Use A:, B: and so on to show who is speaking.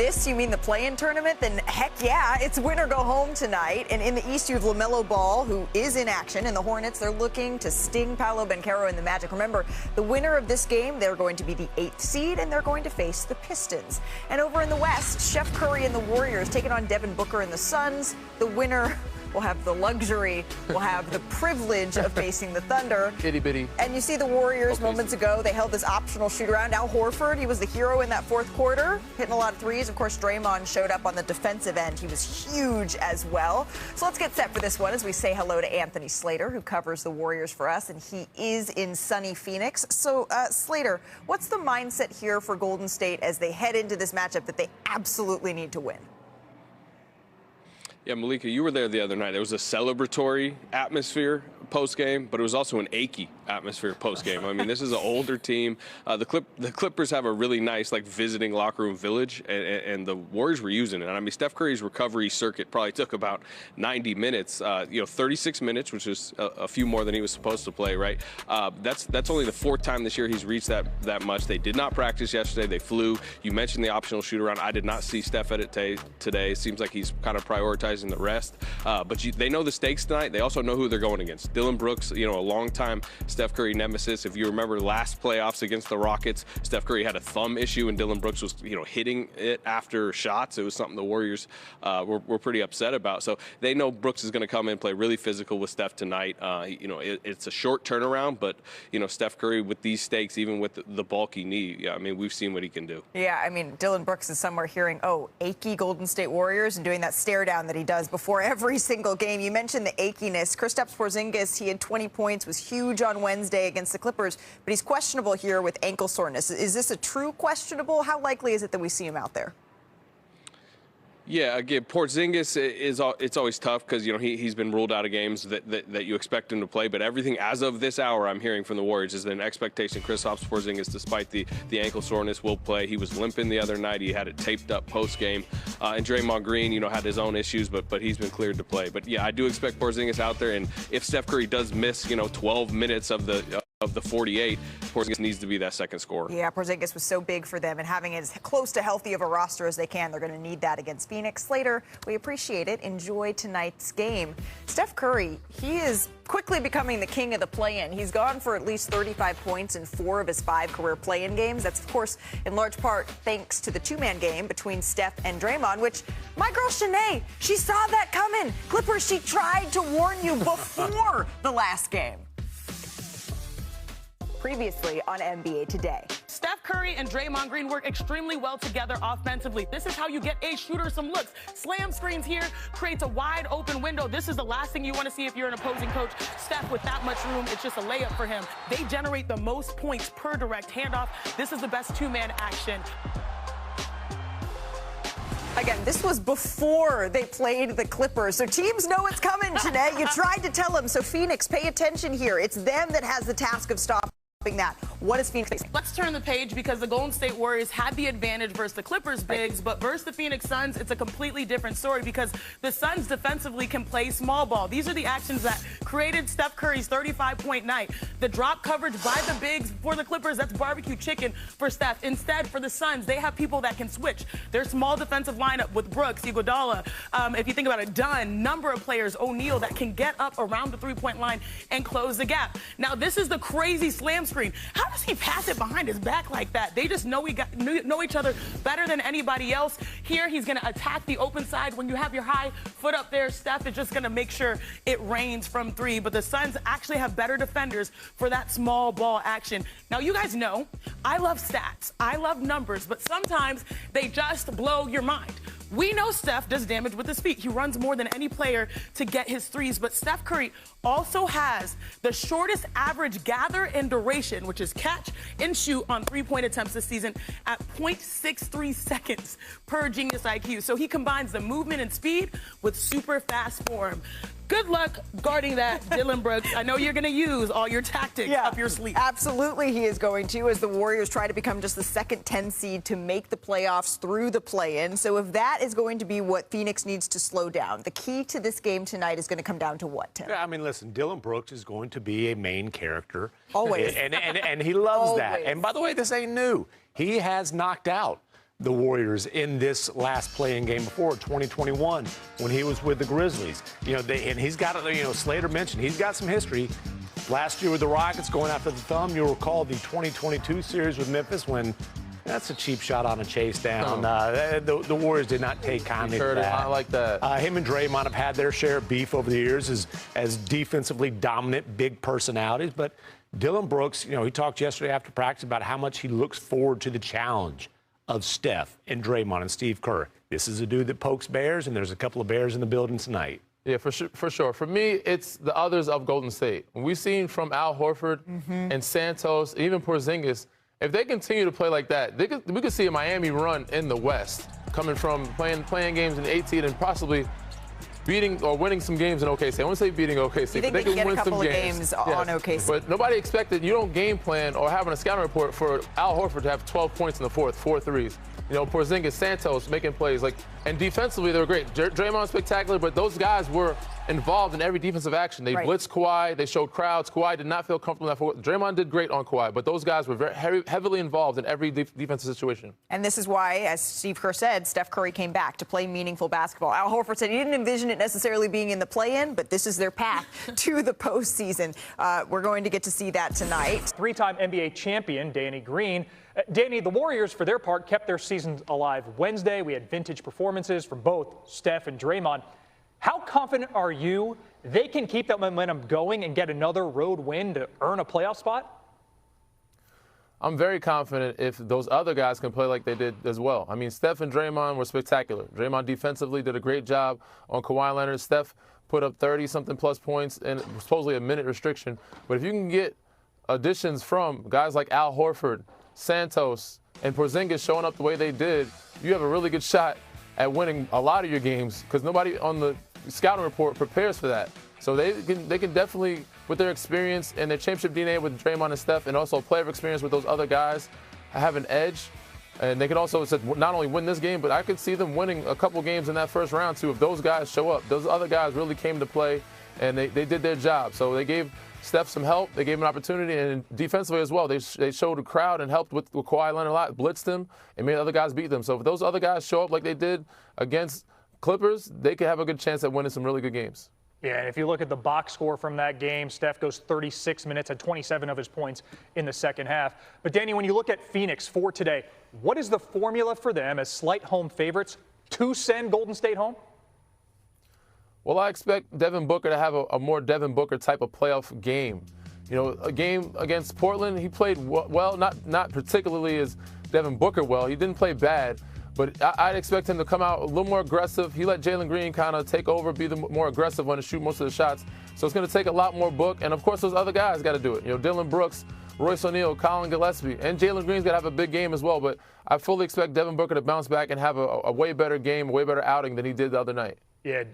A: this you mean the play-in tournament, then heck yeah, it's win or go home tonight. And in the East, you have LaMelo Ball, who is in action, and the Hornets, they're looking to sting Paolo Banchero and the Magic. Remember, the winner of this game, they're going to be the 8th seed, and they're going to face the Pistons. And over in the West, Steph Curry and the Warriors taking on Devin Booker and the Suns. The winner will have the luxury, will have the privilege of facing the Thunder.
B: Itty bitty.
A: And you see the Warriors moments ago, they held this optional shoot-around. Al Horford, he was the hero in that fourth quarter, hitting a lot of threes. Of course, Draymond showed up on the defensive end. He was huge as well. So let's get set for this one as we say hello to Anthony Slater, who covers the Warriors for us, and he is in sunny Phoenix. So, Slater, what's the mindset here for Golden State as they head into this matchup that they absolutely need to win?
C: Yeah, Malika, you were there the other night. There was a celebratory atmosphere post-game, but it was also an achy atmosphere post-game. I mean, this is an older team. The Clippers have a really nice, visiting locker room village, and the Warriors were using it. And I mean, Steph Curry's recovery circuit probably took about 90 minutes, 36 minutes, which is a few more than he was supposed to play, right? That's only the 4th time this year he's reached that much. They did not practice yesterday. They flew. You mentioned the optional shoot-around. I did not see Steph at it today. It seems like he's kind of prioritizing the rest. But they know the stakes tonight. They also know who they're going against. Dillon Brooks, a long-time Steph Curry nemesis. If you remember last playoffs against the Rockets, Steph Curry had a thumb issue and Dillon Brooks was, hitting it after shots. It was something the Warriors were pretty upset about. So they know Brooks is going to come in and play really physical with Steph tonight. It's a short turnaround, but, Steph Curry with these stakes, even with the bulky knee, I mean, we've seen what he can do.
A: Yeah, I mean, Dillon Brooks is somewhere hearing, achy Golden State Warriors and doing that stare down that he does before every single game. You mentioned the achiness. Kristaps Porzingis, he had 20 points, was huge on Wednesday against the Clippers, but he's questionable here with ankle soreness. Is this a true questionable? How likely is it that we see him out there?
C: Yeah, again, Porzingis it's always tough because he's been ruled out of games that you expect him to play. But everything as of this hour, I'm hearing from the Warriors is an expectation. Kristaps Porzingis, despite the ankle soreness, will play. He was limping the other night. He had it taped up post game. And Draymond Green, had his own issues, but he's been cleared to play. But yeah, I do expect Porzingis out there. And if Steph Curry does miss 12 minutes of the 48, Porzingis needs to be that second scorer. Yeah, Porzingis
A: was so big for them, and having as close to healthy of a roster as they can, they're going to need that against Phoenix. Slater, we appreciate it. Enjoy tonight's game. Steph Curry, he is quickly becoming the king of the play-in. He's gone for at least 35 points in 4 of his 5 career play-in games. That's, of course, in large part thanks to the two-man game between Steph and Draymond, which my girl Shanae, she saw that coming. Clippers, she tried to warn you before the last game. Previously on NBA Today.
D: Steph Curry and Draymond Green work extremely well together offensively. This is how you get a shooter some looks. Slam screens here creates a wide open window. This is the last thing you want to see if you're an opposing coach. Steph with that much room, it's just a layup for him. They generate the most points per direct handoff. This is the best two-man action.
A: Again, this was before they played the Clippers, so teams know it's coming, Janae. You tried to tell them, so Phoenix, pay attention here. It's them that has the task of stopping that. What is Phoenix facing?
D: Let's turn the page because the Golden State Warriors had the advantage versus the Clippers bigs, but versus the Phoenix Suns, it's a completely different story because the Suns defensively can play small ball. These are the actions that created Steph Curry's 35-point night. The drop coverage by the bigs for the Clippers, that's barbecue chicken for Steph. Instead, for the Suns, they have people that can switch. Their small defensive lineup with Brooks, Iguodala, if you think about it, Dunn, number of players, O'Neal, that can get up around the three-point line and close the gap. Now, this is the crazy slam screen. How does he pass it behind his back like that? They just know each other better than anybody else. Here, he's going to attack the open side. When you have your high foot up there, Steph is just going to make sure it rains from 3. But the Suns actually have better defenders for that small ball action. Now, you guys know, I love stats. I love numbers, but sometimes they just blow your mind. We know Steph does damage with his feet. He runs more than any player to get his threes, but Steph Curry also has the shortest average gather and duration, which is catch and shoot on three-point attempts this season at 0.63 seconds per Genius IQ. So he combines the movement and speed with super fast form. Good luck guarding that, Dillon Brooks. I know you're going to use all your tactics up your sleeve.
A: Absolutely, he is going to, as the Warriors try to become just the second 10 seed to make the playoffs through the play-in. So if that is going to be what Phoenix needs to slow down, the key to this game tonight is going to come down to what, Tim?
E: Yeah, I mean, listen, Dillon Brooks is going to be a main character.
A: Always.
E: And he loves that. And by the way, this ain't new. He has knocked out the Warriors in this last playing game before, 2021, when he was with the Grizzlies. And he's got, Slater mentioned, he's got some history. Last year with the Rockets going after the thumb, you'll recall the 2022 series with Memphis when that's a cheap shot on a chase down. The Warriors did not take kindly to that.
B: I like that.
E: Him and Draymond have had their share of beef over the years as defensively dominant, big personalities. But Dillon Brooks, he talked yesterday after practice about how much he looks forward to the challenge of Steph and Draymond and Steve Kerr. This is a dude that pokes bears, and there's a couple of bears in the building tonight.
B: Yeah, for sure. For me, it's the others of Golden State. We've seen from Al Horford and Santos, even Porzingis, if they continue to play like that, we could see a Miami run in the West, coming from playing games in 18 and possibly beating or winning some games in OKC. I won't say beating OKC,
A: you think
B: but they can
A: get
B: win
A: a couple
B: some
A: of
B: games
A: on OKC.
B: But nobody expected, you don't game plan or have on a scouting report for Al Horford to have 12 points in the fourth, 4 threes. Porzingis, Santos making plays. And defensively, they were great. Draymond spectacular, but those guys were involved in every defensive action. They blitzed Kawhi. They showed crowds. Kawhi did not feel comfortable enough. Draymond did great on Kawhi, but those guys were very heavily involved in every defensive situation.
A: And this is why, as Steve Kerr said, Steph Curry came back to play meaningful basketball. Al Horford said he didn't envision it necessarily being in the play-in, but this is their path to the postseason. We're going to get to see that tonight.
F: Three-time NBA champion Danny Green. Danny, the Warriors, for their part, kept their season alive Wednesday. We had vintage performances from both Steph and Draymond. How confident are you they can keep that momentum going and get another road win to earn a playoff spot?
B: I'm very confident if those other guys can play like they did as well. I mean, Steph and Draymond were spectacular. Draymond defensively did a great job on Kawhi Leonard. Steph put up 30-something plus points and supposedly a minute restriction. But if you can get additions from guys like Al Horford, Santos, and Porzingis showing up the way they did, you have a really good shot at winning a lot of your games because nobody on the scouting report prepares for that. So they can definitely, with their experience and their championship DNA with Draymond and Steph, and also player experience with those other guys, have an edge. And they can also not only win this game, but I could see them winning a couple games in that first round too if those guys show up. Those other guys really came to play, and they did their job. So they gave Steph some help. They gave him an opportunity, and defensively as well. They showed a crowd and helped with Kawhi Leonard a lot, blitzed him, and made other guys beat them. So if those other guys show up like they did against Clippers, they could have a good chance at winning some really good games.
F: Yeah, and if you look at the box score from that game, Steph goes 36 minutes, had 27 of his points in the second half. But, Danny, when you look at Phoenix for today, what is the formula for them as slight home favorites to send Golden State home?
B: Well, I expect Devin Booker to have a more Devin Booker type of playoff game. A game against Portland, he played well, not particularly as Devin Booker well. He didn't play bad, but I'd expect him to come out a little more aggressive. He let Jalen Green kind of take over, be the more aggressive one to shoot most of the shots. So it's going to take a lot more Book, and of course those other guys got to do it. Dillon Brooks, Royce O'Neal, Colin Gillespie, and Jalen Green's got to have a big game as well. But I fully expect Devin Booker to bounce back and have a way better game, a way better outing than he did the other night.
F: Yeah,